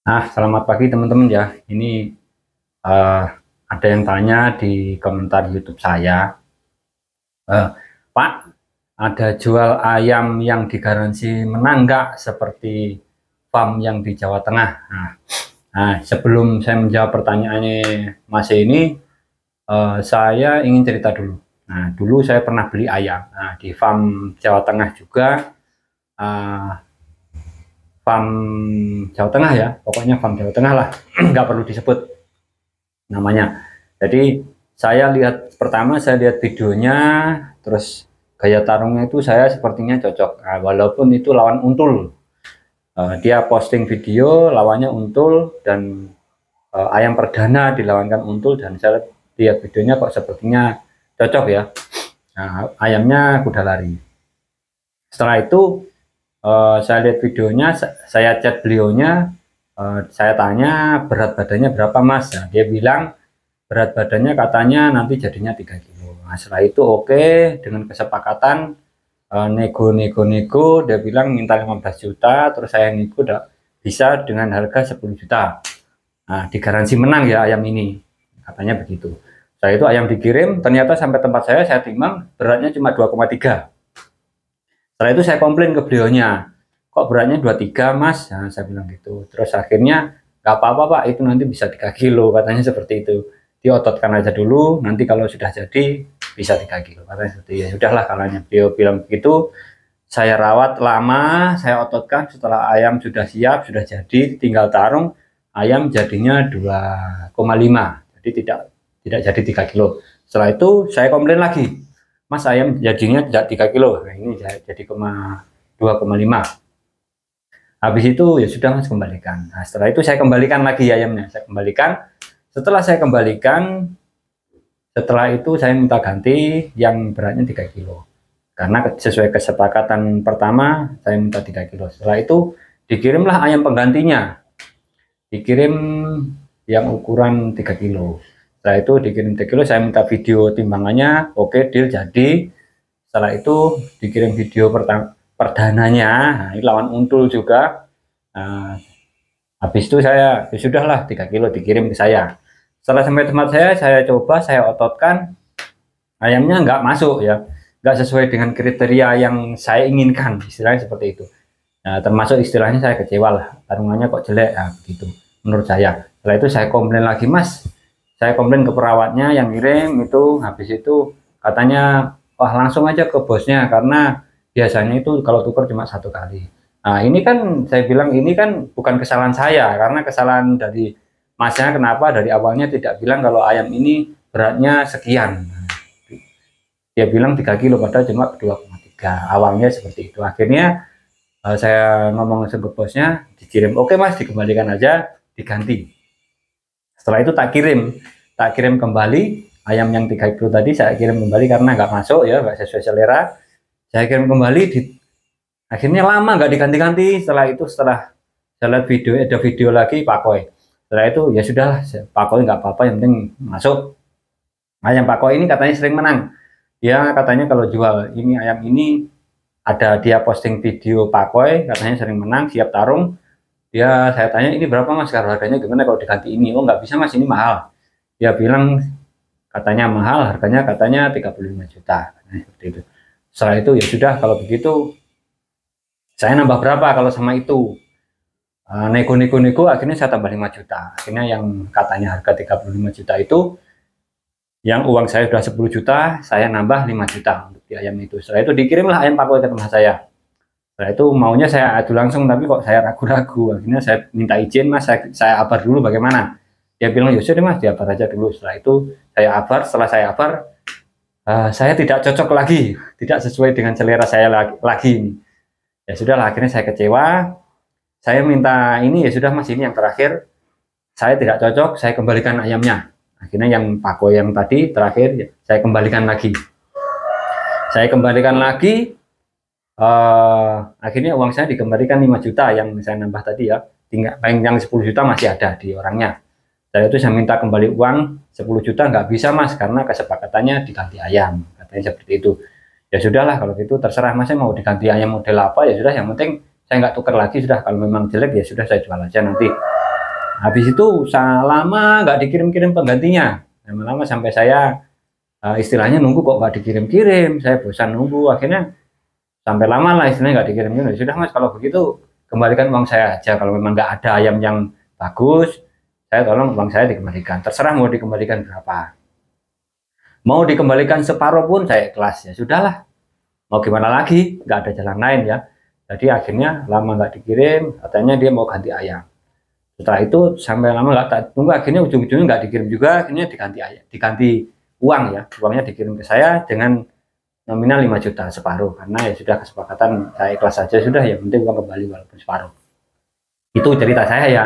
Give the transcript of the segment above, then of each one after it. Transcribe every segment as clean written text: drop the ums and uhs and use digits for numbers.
Selamat pagi teman-teman ya. Ini eh, ada yang tanya di komentar YouTube saya, eh, Pak, ada jual ayam yang digaransi menang nggak seperti farm yang di Jawa Tengah? Sebelum saya menjawab pertanyaannya Mas ini, saya ingin cerita dulu. Dulu saya pernah beli ayam. Di farm Jawa Tengah juga, eh, farm Jawa Tengah ya, pokoknya farm Jawa Tengah lah, nggak perlu disebut namanya. Jadi saya lihat pertama, saya lihat videonya, terus gaya tarungnya itu saya sepertinya cocok. Walaupun itu lawan Untul. Dia posting video lawannya Untul dan ayam perdana dilawankan Untul, dan saya lihat videonya kok sepertinya cocok ya. Ayamnya kuda lari. Setelah itu saya lihat videonya, saya chat beliaunya, saya tanya berat badannya berapa Mas. Dia bilang berat badannya katanya nanti jadinya 3 kilo. Setelah itu oke, dengan kesepakatan nego, dia bilang minta 15 juta, terus saya nego udah bisa dengan harga 10 juta. Digaransi menang ya ayam ini, katanya begitu. Setelah itu ayam dikirim, ternyata sampai tempat saya timbang beratnya cuma 2,3. Setelah itu saya komplain ke beliaunya, kok beratnya 23 Mas? Saya bilang gitu. Terus akhirnya nggak apa-apa Pak, itu nanti bisa 3 kilo, katanya seperti itu. Diototkan aja dulu, nanti kalau sudah jadi bisa 3 kilo, katanya seperti itu. Ya sudahlah, kalanya beliau bilang begitu, saya rawat lama, saya ototkan. Setelah ayam sudah siap, sudah jadi, tinggal tarung, ayam jadinya 2,5, jadi tidak jadi 3 kilo. Setelah itu saya komplain lagi, Mas, ayam jadinya tidak 3 kilo, nah, ini jadi 2,5. Habis itu ya sudah Mas, kembalikan. Setelah itu saya kembalikan lagi ayamnya, saya kembalikan. Setelah saya kembalikan, setelah itu saya minta ganti yang beratnya 3 kilo. Karena sesuai kesepakatan pertama, saya minta 3 kilo. Setelah itu dikirimlah ayam penggantinya. Dikirim yang ukuran 3 kilo. Setelah itu dikirim 3 kilo, saya minta video timbangannya, oke, deal, jadi. Setelah itu dikirim video perdananya, ini lawan Untul juga. Habis itu saya, ya sudahlah, 3 kilo dikirim ke saya. Setelah sampai tempat saya coba, saya ototkan, ayamnya nggak masuk ya, nggak sesuai dengan kriteria yang saya inginkan, istilahnya seperti itu. Termasuk istilahnya saya kecewa lah, tarungannya kok jelek, begitu menurut saya. Setelah itu saya komplain lagi Mas, saya komplain ke perawatnya yang ngirim itu. Habis itu katanya, wah langsung aja ke bosnya, karena biasanya itu kalau tukar cuma 1 kali. Ini kan saya bilang ini kan bukan kesalahan saya, karena kesalahan dari masnya, kenapa dari awalnya tidak bilang kalau ayam ini beratnya sekian. Dia bilang 3 kilo padahal cuma 2,3, awalnya seperti itu. Akhirnya saya ngomong ke bosnya, dikirim, oke Mas, dikembalikan aja, diganti. Setelah itu tak kirim kembali ayam yang 3 kilo tadi, saya kirim kembali karena nggak masuk ya, nggak sesuai selera. Saya kirim kembali, akhirnya lama nggak diganti-ganti. Setelah saya lihat video, ada video lagi Pakoi. Setelah itu ya sudahlah, Pakoi nggak apa-apa, yang penting masuk. Ayam Pakoi ini katanya sering menang. Dia katanya kalau jual ini ayam ini, ada dia posting video Pakoi, katanya sering menang, siap tarung. Saya tanya, ini berapa Mas, harganya gimana kalau diganti ini? Oh nggak bisa Mas, ini mahal. Dia bilang katanya mahal, harganya katanya 35 juta. Seperti itu. Setelah itu ya sudah, kalau begitu saya nambah berapa kalau sama itu. Nego-nego, akhirnya saya tambah 5 juta. Akhirnya yang katanya harga 35 juta itu, yang uang saya sudah 10 juta, saya nambah 5 juta untuk di ayam itu. Setelah itu dikirimlah ayam Pakoi ke tempat saya. Setelah itu maunya saya adu langsung, tapi kok saya ragu-ragu. Akhirnya saya minta izin Mas, saya abar dulu bagaimana. Dia bilang, ya sudah Mas, diabar aja dulu. Setelah itu saya abar. Setelah saya abar, saya tidak cocok lagi, tidak sesuai dengan selera saya lagi. Ya sudahlah, akhirnya saya kecewa. Saya minta ini, ya sudah Mas, ini yang terakhir. Saya tidak cocok, saya kembalikan ayamnya. Akhirnya yang Pakoi yang tadi terakhir, saya kembalikan lagi. Saya kembalikan lagi. Akhirnya uang saya dikembalikan 5 juta yang saya nambah tadi ya. Tinggal yang 10 juta masih ada di orangnya. Saya itu saya minta kembali uang 10 juta, nggak bisa Mas, karena kesepakatannya diganti ayam, katanya seperti itu. Ya sudahlah, kalau gitu terserah Mas, mau diganti ayam model apa, ya sudah, yang penting saya nggak tukar lagi, sudah. Kalau memang jelek ya sudah, saya jual aja nanti. Habis itu lama nggak dikirim-kirim penggantinya, lama-lama sampai saya istilahnya nunggu kok nggak dikirim-kirim, saya bosan nunggu, akhirnya sampai lama lah istilahnya nggak dikirim-kirim. Sudah Mas, kalau begitu kembalikan uang saya aja, kalau memang nggak ada ayam yang bagus, saya tolong uang saya dikembalikan, terserah mau dikembalikan berapa, mau dikembalikan separuh pun saya ikhlas, ya sudahlah, mau gimana lagi, nggak ada jalan lain ya. Jadi akhirnya lama nggak dikirim, katanya dia mau ganti ayam. Setelah itu sampai lama nggak tak tunggu, akhirnya ujung-ujungnya nggak dikirim juga, akhirnya diganti ayam, diganti uang ya, uangnya dikirim ke saya dengan nominal 5 juta separuh, karena ya sudah kesepakatan saya ikhlas saja, sudah ya penting uang kembali walaupun separuh. Itu cerita saya ya.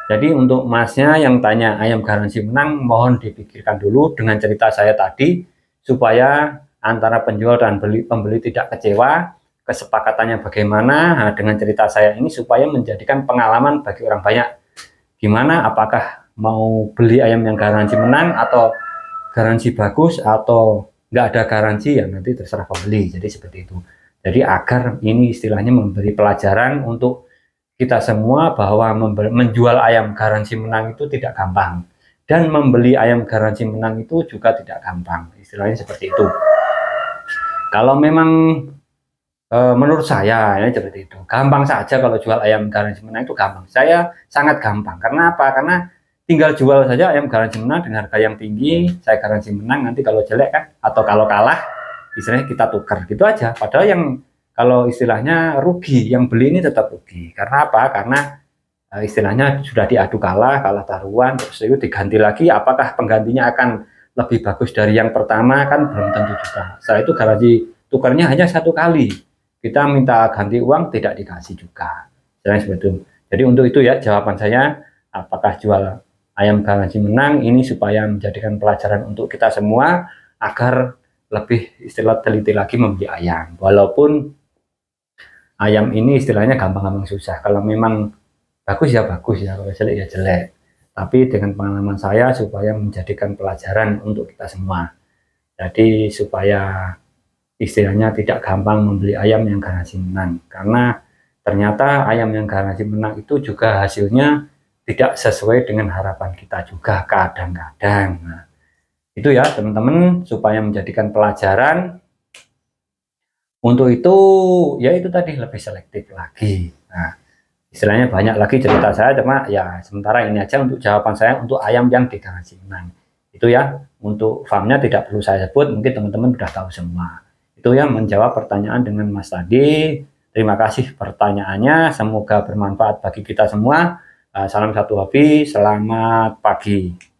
Jadi untuk masnya yang tanya ayam garansi menang, mohon dipikirkan dulu dengan cerita saya tadi, supaya antara penjual dan pembeli tidak kecewa, kesepakatannya bagaimana. Nah, dengan cerita saya ini supaya menjadikan pengalaman bagi orang banyak, gimana apakah mau beli ayam yang garansi menang atau garansi bagus, atau nggak ada garansi, ya nanti terserah pembeli. Jadi seperti itu. Jadi agar ini istilahnya memberi pelajaran untuk kita semua bahwa menjual ayam garansi menang itu tidak gampang, dan membeli ayam garansi menang itu juga tidak gampang, istilahnya seperti itu. Kalau memang menurut saya ya seperti itu, gampang saja kalau jual ayam garansi menang itu gampang, saya sangat gampang. Karena apa? Karena tinggal jual saja ayam garansi menang dengan harga yang tinggi, saya garansi menang, nanti kalau jelek kan atau kalau kalah istilahnya kita tukar gitu aja. Padahal yang kalau istilahnya rugi, yang beli ini tetap rugi. Karena apa? Karena istilahnya sudah diadu kalah taruhan, terus itu diganti lagi, apakah penggantinya akan lebih bagus dari yang pertama, kan belum tentu juga. Setelah itu garansi tukarnya hanya 1 kali. Kita minta ganti uang tidak dikasih juga. Jadi untuk itu ya jawaban saya, apakah jual ayam garansi menang ini supaya menjadikan pelajaran untuk kita semua agar lebih istilah teliti lagi membeli ayam. Walaupun ayam ini istilahnya gampang-gampang susah. Kalau memang bagus ya bagus ya, kalau jelek ya jelek. Tapi dengan pengalaman saya supaya menjadikan pelajaran untuk kita semua. Jadi supaya istilahnya tidak gampang membeli ayam yang garansi menang. Karena ternyata ayam yang garansi menang itu juga hasilnya tidak sesuai dengan harapan kita juga kadang-kadang. Nah, itu ya teman-teman, supaya menjadikan pelajaran. Untuk itu ya itu tadi, lebih selektif lagi. Nah, istilahnya banyak lagi cerita saya, cuma ya sementara ini aja untuk jawaban saya untuk ayam yang digaransi menang. Itu ya, untuk farmnya tidak perlu saya sebut, mungkin teman-teman sudah tahu semua. Itu yang menjawab pertanyaan dengan Mas tadi. Terima kasih pertanyaannya, semoga bermanfaat bagi kita semua. Salam satu hobi, selamat pagi.